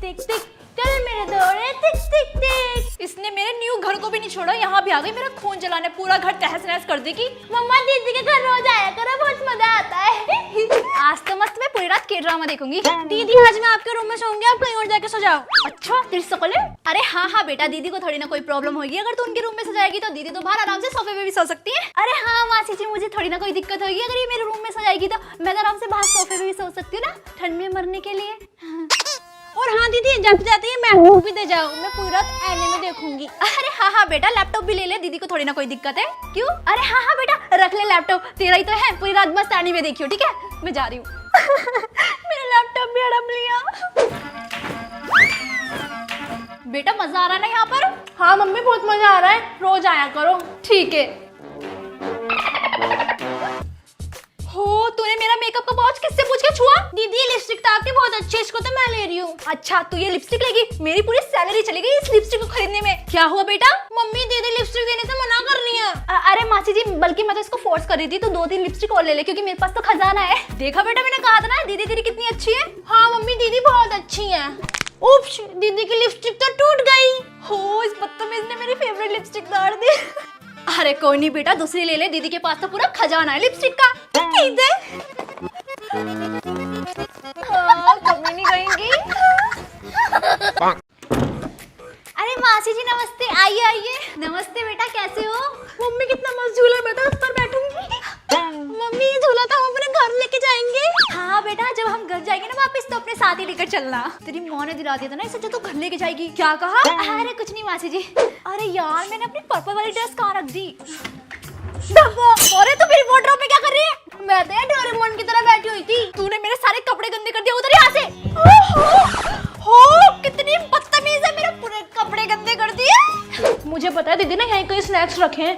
टिक टिक चल मेरे दौड़े टिक टिक टिक। इसने मेरे न्यू घर को भी नहीं छोड़ा, यहाँ भी आ गई मेरा खून जलाने, पूरा घर तहस नहस कर देगी। मम्मा दीदी के घर रोज आया करो, बहुत मजा आता है। आज तो मस्त मैं पूरी रात के ड्रामा देखूंगी। दीदी आज मैं आपके रूम में सोऊंगी, आप कहीं और जाके सो जाओ। अच्छा तेरी शकल है। अरे हाँ हाँ बेटा, दीदी को थोड़ी ना कोई प्रॉब्लम होगी, अगर तू उनके रूम में सो जाएगी तो दीदी तो बाहर आराम से सोफे पे भी सो सकती है। अरे हाँ मासी जी, मुझे थोड़ी ना कोई दिक्कत होगी, अगर ये मेरे रूम में सो जाएगी तो मैं तो आराम से बाहर सोफे पे भी सो सकती हूँ ना, ठंड में मरने के लिए। और हाँ दीदी जब जाती है मैं भी दे जाऊँ, मैं पूरी रात एनीमे देखूंगी। अरे हाँ हाँ बेटा, लैपटॉप भी ले ले, दीदी को थोड़ी ना कोई दिक्कत है। क्यों? अरे हाँ हाँ बेटा रख ले लैपटॉप, तेरा ही तो है, पूरी रात बस एनीमे देखियो, ठीक है? मैं जा रही हूँ। मेरा लैपटॉप भी हड़प लिया। बेटा मजा आ रहा है ना यहाँ पर? हाँ मम्मी बहुत मजा आ रहा है, रोज आया करो। ठीक है। हो तूने मेरा मेकअप का पाउच किससे पूछ के छुआ? दीदी ये लिपस्टिक तो आपकी बहुत अच्छी है, इसको तो मैं ले रही हूँ। अच्छा तू ये लिपस्टिक लेगी? मेरी पूरी सैलरी चली गई इस लिपस्टिक को खरीदने में। क्या हुआ बेटा? मम्मी दीदी लिपस्टिक देने से मना कर रही है। अरे मासी जी, बल्कि मैं तो इसको फोर्स कर रही थी, तो 2-3 लिपस्टिक और ले ले, क्योंकि मेरे पास तो खजाना है। देखा बेटा, मैंने कहा था ना दीदी तेरी कितनी अच्छी है। हाँ मम्मी दीदी बहुत अच्छी है। उप्स, दीदी की लिपस्टिक तो टूट गई। हो इस बदतमीज ने मेरी फेवरेट लिपस्टिक तोड़ दी। अरे कोई नहीं बेटा, दूसरी ले ले, दीदी के पास तो पूरा खजाना है लिपस्टिक का। कभी नहीं गएंगी। अरे मासी जी नमस्ते, आइए आइए। नमस्ते बेटा, कैसे हो? मम्मी कितना मस्त झूला, मैं तो उस पर बैठूंगी। मम्मी ये झूला तो हम अपने घर लेके जाएंगे। हाँ बेटा, जब हम घर जाएंगे ना वापस तो अपने साथ ही लेकर चलना। तेरी माँ ने दिला दिया था ना इसे, जो तू घर लेके जाएगी। क्या कहा? अरे कुछ नहीं मासी जी। अरे यार मैंने अपनी पर्पल वाली ड्रेस कहाँ रख दी? अरे तू मेरी वार्डरोब में क्या कर रही है? मैं तो यार डोरेमोन की तरह बैठी हुई थी। तूने मेरे सारे कपड़े गंदे कर दिए, उधर यहाँ से। हो कितनी बदतमीज है, मेरे पूरे कपड़े गंदे कर दिए। मुझे पता है दीदी ने यहीं कहीं स्नैक्स रखे हैं।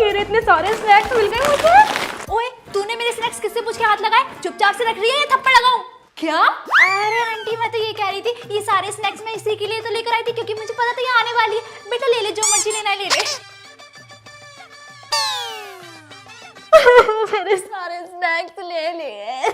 ये रे इतने सारे स्नैक्स मिल गए मुझे। ओए तूने मेरे स्नैक्स किससे पूछ के हाथ लगाए? चुपचाप से रख रही है या थप्पड़ लगाऊं? क्या? अरे आंटी मैं तो ये कह रही थी, ये सारे स्नैक्स मैं इसी के लिए तो लेकर आई थी क्योंकि मुझे पता था ये आने वाली है। बेटा ले ले, जो मर्जी लेना है ले ले। मेरे सारे स्नैक्स ले लिए।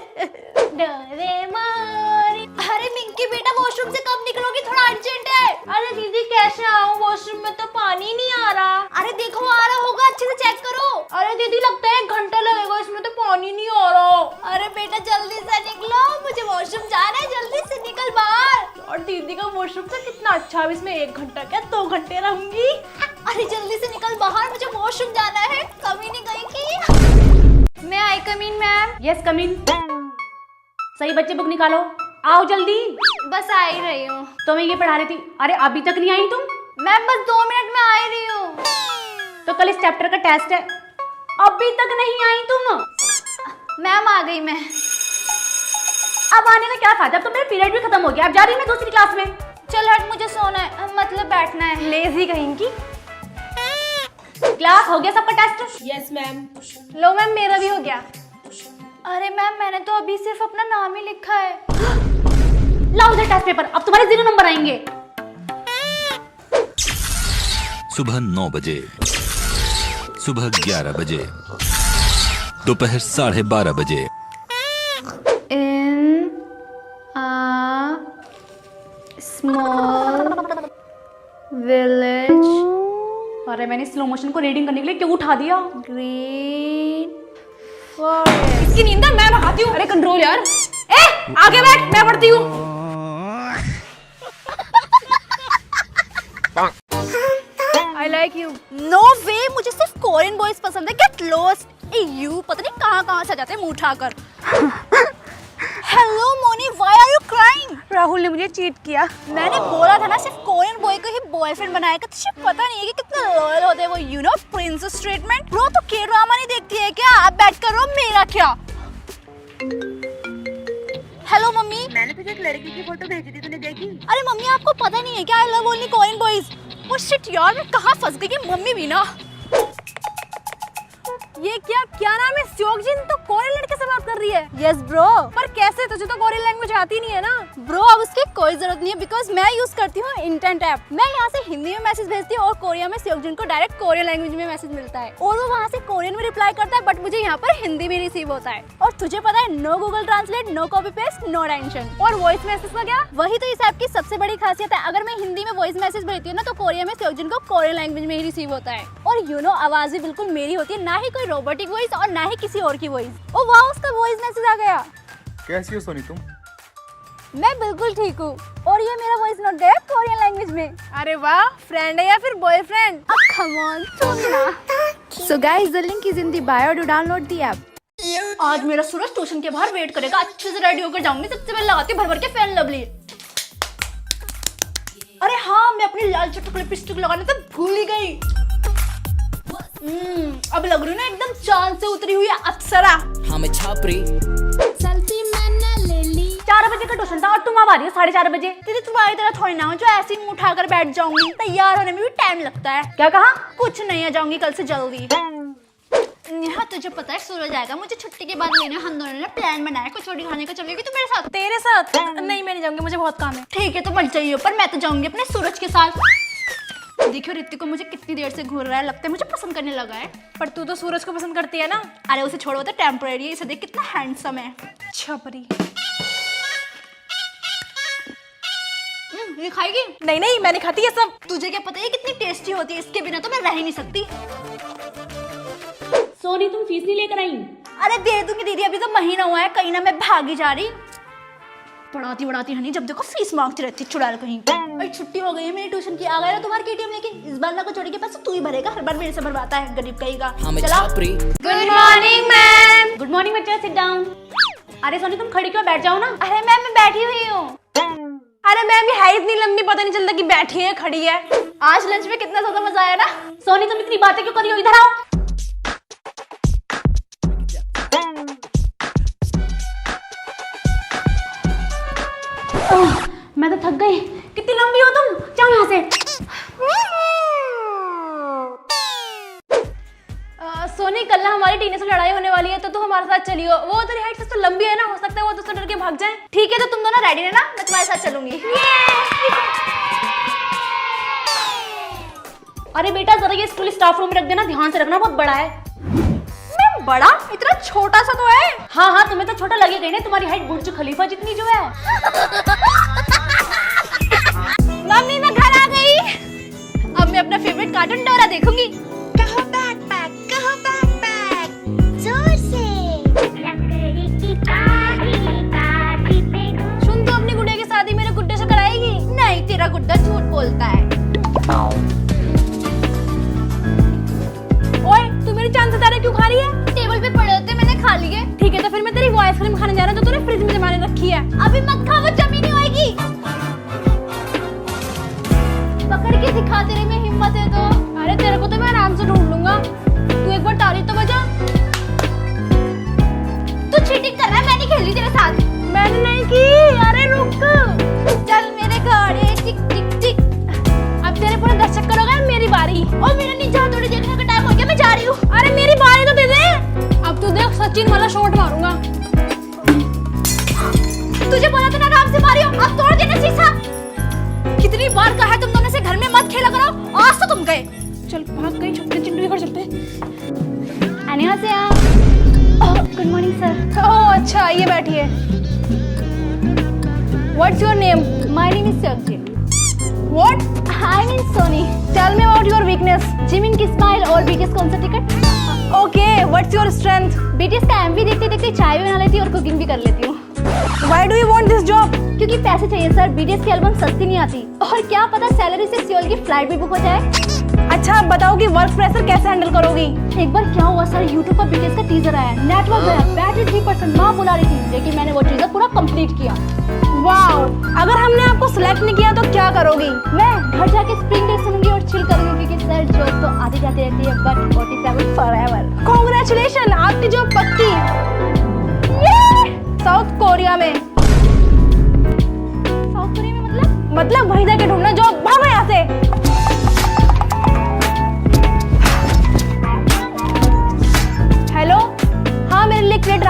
डोरेमोन। अरे मिंकी बेटा वॉशरूम से कब निकलोगी, थोड़ा अर्जेंट है। अरे दीदी कैसे आऊं, वॉशरूम में तो पानी नहीं आ रहा। अरे देखो आ रहा होगा, अच्छे से चेक करो। अरे दीदी लगता है 1 घंटा लगेगा, इसमें तो पानी नहीं आ रहा। अरे बेटा जल्दी से निकलो, मुझे वॉशरूम जाना है, जल्दी से निकल बाहर। और दीदी का वॉशरूम तो कितना अच्छा है, इसमें 1 घंटा क्या 2 घंटे रहूंगी। अरे जल्दी से निकल बाहर, मुझे वॉशरूम जाना है, कभी नहीं गई। मैं आई कम इन मैम। यस कम इन। सही बच्चे बुक निकालो, आओ जल्दी। बस आ ही रही हूँ। तो मैं ये पढ़ा रही थी। अरे अभी तक नहीं आई तुम? मैम बस 2 मिनट में आ ही रही हूँ। तो कल इस चैप्टर का टेस्ट है, अभी तक नहीं आई तुम? मैम आ गई मैं। अब आने का क्या फायदा, अब तो मेरा पीरियड भी खत्म हो गया, अब जा रही मैं दूसरी क्लास में। चल हट, मुझे सोना है, मतलब बैठना है। लेजी कहेंगी। क्लास हो गया सबका टेस्ट? Yes ma'am. लो मैम मेरा भी हो गया। अरे मैम मैंने तो अभी सिर्फ अपना नाम ही लिखा है। लाओ उधर टेस्ट पेपर, अब तुम्हारे 0 नंबर आएंगे। सुबह 9 बजे, सुबह 11 बजे, दोपहर 12:30 बजे। इन अ स्मॉल विलेज। अरे मैंने स्लो मोशन को रीडिंग करने के लिए क्यों उठा दिया? Green forest. इसकी नींद है, मैं भगाती हूँ। अरे कंट्रोल यार। ए आगे बैठ, मैं पढ़ती हूँ। I like you. No way, मुझे सिर्फ कोरियन बॉयज पसंद है। Get lost. ए यू पता नहीं कहाँ से जाते हैं मुंह उठाकर। Hello Moni, why are you crying? Rahul ने मुझे चीट किया। मैंने बोला था ना सिर्फ कोरियन बॉय को ही बॉयफ्रेंड बनाएगा, तुझे पता नहीं है कि कितने लॉयल होते हैं वो, you know princess treatment. Bro तो के ड्रामा नहीं देखती है क्या? आप बैठ कर रो, मेरा क्या। हेलो मम्मी, मैंने तुझे एक लड़की की फोटो भेजी थी, तूने देखी? अरे मम्मी आपको पता नहीं है क्या, I love only Korean boys. Oh shit यार, मैं कहाँ फंस गई, मम्मी भी ना। ये क्या नाम है? स्योकजिन तो कोरियन लड़के से बात कर रही है? Yes bro. पर कैसे? तुझे तो कोरियन लैंग्वेज आती नहीं है ना। ब्रो अब उसकी कोई जरूरत नहीं है बिकॉज मैं यूज करती हूँ इंटेंट ऐप। मैं यहाँ से हिंदी में मैसेज भेजती हूँ और कोरिया में सेओकजुन को डायरेक्ट कोरियन लैंग्वेज में मैसेज मिलता है और वो वहाँ से कोरियन में रिप्लाई करता है, बट मुझे यहाँ पर हिंदी में रिसीव होता है। और तुझे पता है, no Google translate, no copy paste, no tension. और वॉइस मैसेज का क्या? वही तो इस ऐप की सबसे बड़ी खासियत है। अगर मैं हिंदी में वॉइस मैसेज भेजती हूँ ना तो कोरिया में सेओकजुन को कोरियन लैंग्वेज में ही रिसीव होता है। और यू नो, आवाज भी बिल्कुल मेरी होती है, ना ही कोई रोबोटिक वॉइस और ना ही किसी और की वॉइस। ओ वाह, उसका वॉइस मैसेज आ गया। कैसी हो सोनी तुम? मैं बिल्कुल ठीक हूँ। और ये मेरा वॉइस नोट है कोरियन लैंग्वेज में। अरे वाह, फ्रेंड है या फिर बॉयफ्रेंड? कम ऑन, सुन ना। So guys, the link is in the bio to download the app. आज मेरा सूरज ट्यूशन के बाहर वेट करेगा, अच्छे से रेडी होकर जाऊंगी। सबसे पहले लगाती भर भर के फैन लवली। अरे हाँ, मैं अपनी लाल चटक लिपस्टिक लगाने तो भूल ही गई। अब लग रही हूँ ना एकदम चांद से उतरी हुई अप्सरा। हमें छापरी 4 बजे का ट्यूशन था और तुम अब आ रही हो 4:30 बजे। दीदी तुम्हारी तरह थोड़ी ना हो जो ऐसे ही मुंह उठाकर बैठ जाऊंगी। तैयार होने में भी टाइम लगता है। क्या कहा? कुछ नहीं, आ जाऊंगी कल से जल्दी। यहाँ तुझे पता है सूरज आएगा, मुझे छुट्टी के बाद लेने हम दोनों ने प्लान बनाया कुछ छोटी खाने का। चलेगी तू मेरे साथ? तेरे साथ? नहीं, मैं नहीं जाऊंगी, मुझे बहुत काम है। ठीक है तो मत जाइए, पर मैं तो जाऊंगी अपने सूरज के साथ। देखियो ऋतिक को मुझे कितनी देर से घूर रहा है, लगता है मुझे पसंद करने लगा है। पर तू तो सूरज को पसंद करती है ना। अरे उसे छोड़ो, तो टेम्परेरी है, इसे देख कितना हैंडसम है। छपरी। ये खाएगी? नहीं नहीं, मैं नहीं खाती ये सब। तुझे क्या पता है कितनी टेस्टी होती है, इसके बिना तो मैं रह ही नहीं सकती। सोनी, तुम फीस नहीं लेकर आई? अरे दे दूंगी दीदी, अभी तो महीना हुआ है, कहीं ना मैं भागी जा रही। पढ़ाती बढ़ाती हनी, जब देखो फीस मांगती रहती चुड़ैल कहीं। अरे छुट्टी हो गई है मेरी ट्यूशन की, आ गया ना तुम्हारे केटीएम लेके। इस बार ना कचौड़ी के पैसे तू ही भरेगा, हर बार मेरे से भरवाता है गरीब कहीं का। हमें चला। Chhapri good morning ma'am. Good morning बच्चा, सिट डाउन। अरे सोनी, तुम खड़ी क्यों? बैठ जाओ ना। अरे मैम मैं बैठी हुई हूँ। अरे मैम, ये है इतनी लंबी, पता नहीं चलता कि बैठी है खड़ी है। आज लंच में कितना ज्यादा मजा आया ना। सोनी, तुम इतनी बातें क्यों कर रही हो? इधर आओ। मैं तो थक गई। कितनी लंबी हो तुम, जाओ यहाँ से। सोनी, कल ना हमारी टीने से लड़ाई होने वाली है, तो तुम हमारे साथ चलियो। वो तेरी हाइट से तो लंबी है ना, हो सकता है वो तुझसे डर के भाग जाए। ठीक है तो तुम दोनों रेडी है ना, मैं तुम्हारे साथ चलूंगी। अरे बेटा, जरा ये स्कूल स्टाफ रूम में रख देना, ध्यान से रखना, बहुत बड़ा है। मैं बड़ा? इतना छोटा सा तो है। हाँ हाँ, तुम्हें तो छोटा लगेगा ही ना, तुम्हारी हाइट बुर्ज खलीफा जितनी जो है। मम्मी मैं घर आ गई। अब मैं अपना फेवरेट कार्टून डोरा देखूंगी। कहो बैकपैक, कहो बैकपैक, जोर से। सुन, तो अपनी गुड्डे की शादी मेरे गुड्डे से कराएगी? नहीं, तेरा गुड्डा झूठ बोलता है। ओए, तू मेरी चांद सितारे क्यों खा रही है? टेबल पे पड़े होते मैंने खा लिए। ठीक है, तो फिर मैं तेरी वो आइसक्रीम खाने जा रहा हूँ जो तूने फ्रिज में जमा के रखी है। अभी मत खा, वो जमी नहीं होएगी। पकड़ के दिखा, तेरे में हिम्मत है तो। अरे तेरे को तो मैं आराम से ढूंढ लूंगा, तू एक बार ताली तो बजा। तू चीटिंग कर रहा है, मैं नहीं खेल रही तेरे साथ। मैंने नहीं की। अरे रुक, चल मेरे घोड़े टिक टिक टिक। अब तेरे पूरे 10 चक्कर हो गए, मेरी बारी। और मेरा नीचा थोड़ी देखने का टाइम हो गया, मैं जा रही हूँ। अरे मेरी बारी तो दे दे। अब तू देख, सचिन वाला शॉट मारूंगा। तुझे बोला था ना आराम से मारियो, अब तोड़ देना शीशा। कितनी बार कहा है तुम दोनों से घर में मत खेला करो, आज तो तुम गए। चल भाग, कहीं छुपते चिंटू के घर चलते। Good morning sir. ओह अच्छा, ये बैठिए। What's your name? My name is Seokjun. What? I mean Soni. Tell me about your weakness. Jimin की स्माइल और बीटीएस कौन सा ticket? Okay, what's your strength? BTS का एमवी देखते देखते चाय भी बना लेती हूँ और कुकिंग भी कर लेती हूँ। Why do you want this job? क्योंकि पैसे चाहिए सर, बीटीएस की एल्बम सस्ती नहीं आती। और क्या पता सैलरी से सियोल की फ्लाइट भी बुक हो जाए। अच्छा, अब बताओ कि वर्क प्रेशर कैसे हैंडल करोगी? एक बार क्या हुआ सर, YouTube पर बीटीएस का टीजर आया, नेटवर्क गया, बैटरी 3% माँ बुला रही थी, लेकिन मैंने वो टीजर पूरा कंप्लीट किया। वाओ, अगर हमने आपको सिलेक्ट नहीं किया तो क्या करोगी? मैं घर जाके स्प्रिंग डे सुनूंगी और चिल करूंगी, क्योंकि सर जॉब तो आती जाती रहती है, बट 47 फॉरएवर। कांग्रेचुलेशन, आपकी जॉब पक्की। साउथ कोरिया में। साउथ कोरिया में मतलब वहीं जाके ढूंढना जॉब। भागो यहाँ से। हेलो, हाँ मेरे लिए एक प्लेट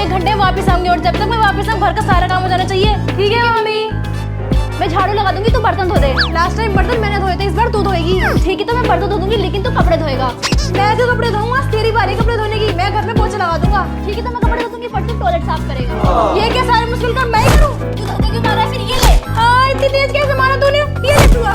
1 घंटे वापस आऊंगी और जब तक मैं वापस आऊँ घर का सारा काम हो जाना चाहिए। ठीक है मम्मी? मैं झाड़ू लगा दूंगी, तू बर्तन धो दे। लास्ट टाइम बर्तन मैंने धोए थे, इस बार तू धोएगी। ठीक है तो मैं बर्तन धो दूंगी लेकिन तू कपड़े धोएगा। मैं जो कपड़े धोऊंगा तेरी बारी कपड़े धोने की। मैं घर में पोछा लगा दूंगा। ठीक है तो मैं कपड़े धो दूंगी पर तू टॉयलेट साफ करेगा। ये क्या सारे मुश्किल काम मैं ही करूं? तू धोते क्यों मारा है फिर? ये ले। इतनी तेज कैसे मारा तूने? ये ले छुआ।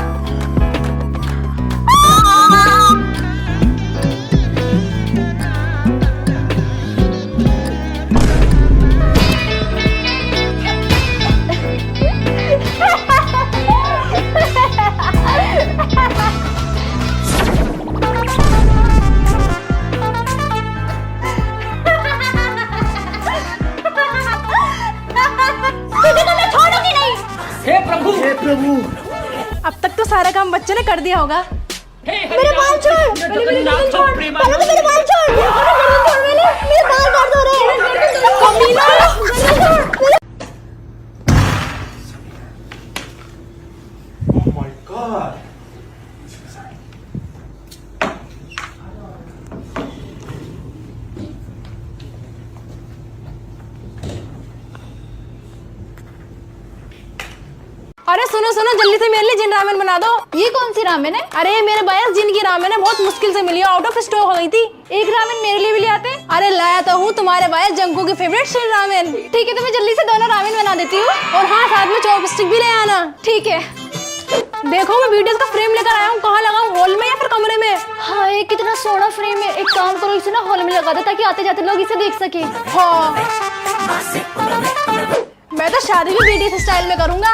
अब तक तो सारा काम बच्चे ने कर दिया होगा। मेरे बाल छोड़, मेरे बाल छोड़, पहले तो मेरे बाल छोड़, मेरे बाल दर्द हो रहे हैं। कमीना, Oh my God. अरे सुनो सुनो, जल्दी से मेरे लिए जिन रामेन बना दो। ये कौन सी रामेन है? अरे मेरे भैया जिन की रामेन है, बहुत मुश्किल से मिली, आउट ऑफ स्टॉक हो गई थी। एक रामेन मेरे लिए भी ले आते। अरे लाया तो हूँ तुम्हारे भैया जंकू की फेवरेट शिन रामेन। ठीक है तो मैं जल्दी से दोनों रामेन बना देती हूँ और हाँ साथ में चॉपस्टिक भी ले आना। ठीक है। देखो मैं वीडियोस का फ्रेम लेकर आया हूँ। कहाँ लगाऊं, हॉल में या फिर कमरे में? हाँ ये कितना सोना फ्रेम है। एक काम करो इसे ना हॉल में लगा दो ताकि आते जाते लोग इसे देख सके। हाँ मैं तो शादी भी बीटीएस स्टाइल में करूंगा।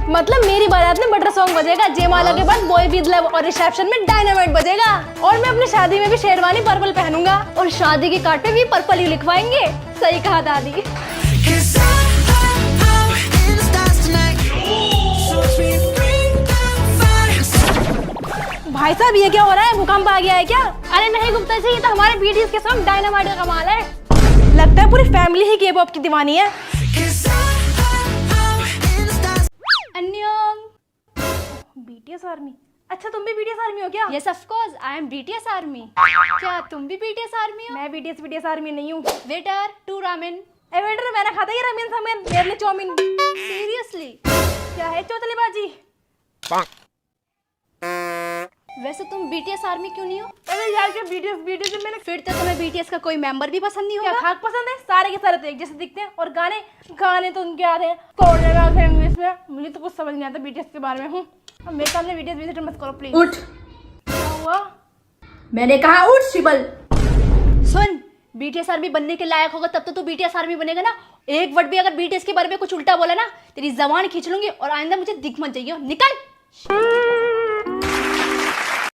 मतलब मेरी बारात में बटर सॉन्ग बजेगा, जयमाला के बाद बॉय विद लव और रिसेप्शन में डायनामाइट बजेगा। और मैं अपनी शादी में भी शेरवानी पर्पल पहनूंगा और शादी के कार्ड पे भी पर्पल ही लिखवाएंगे। सही कहा दादी। भाई साहब ये क्या हो रहा है? भूकंप आ गया है क्या? अरे नहीं गुप्ता जी, ये तो हमारे बीटीएस के सॉन्ग डायनामाइट का कमाल है। लगता है पूरी फैमिली ही के-पॉप की दीवानी है। BTS army. अच्छा तुम भी बीटीएस आर्मी हो क्या? Yes of course I am BTS army. क्या तुम भी बीटीएस आर्मी हो? मैं बीटीएस आर्मी नहीं हूँ। Waiter 2 ramen. वेटर मैंने खाता ये रामेन सामेन, मेरे लिए चाउमीन। सीरियसली क्या है चौथलीबाजी? वैसे तुम बीटीएस आर्मी क्यों नहीं हो? अरे यार क्या बीटीएस मैंने। फिर तो तुम्हें बीटीएस का कोई मेंबर भी पसंद नहीं क्या होगा? खाक पसंद है? सारे के सारे तो एक जैसे दिखते हैं और गाने तो उनके आते हैं कोरियन में और इंग्लिश में। मुझे तो कुछ समझ नहीं आता बीटीएस के बारे में। हूँ अब मेरे सामने बीटीएस विजिट मत करो प्लीज। उठ। क्या हुआ? मैंने कहा उठ शिबल। सुन, बीटीएस आर्मी बनने के लायक होगा तब तो तू बीटीएस आर्मी बनेगा ना। एक वर्ड भी अगर बीटीएस के बारे में कुछ उल्टा बोला ना, तेरी जबान खींच लूंगी और आइंदा मुझे दिख मत जाइए। निकल।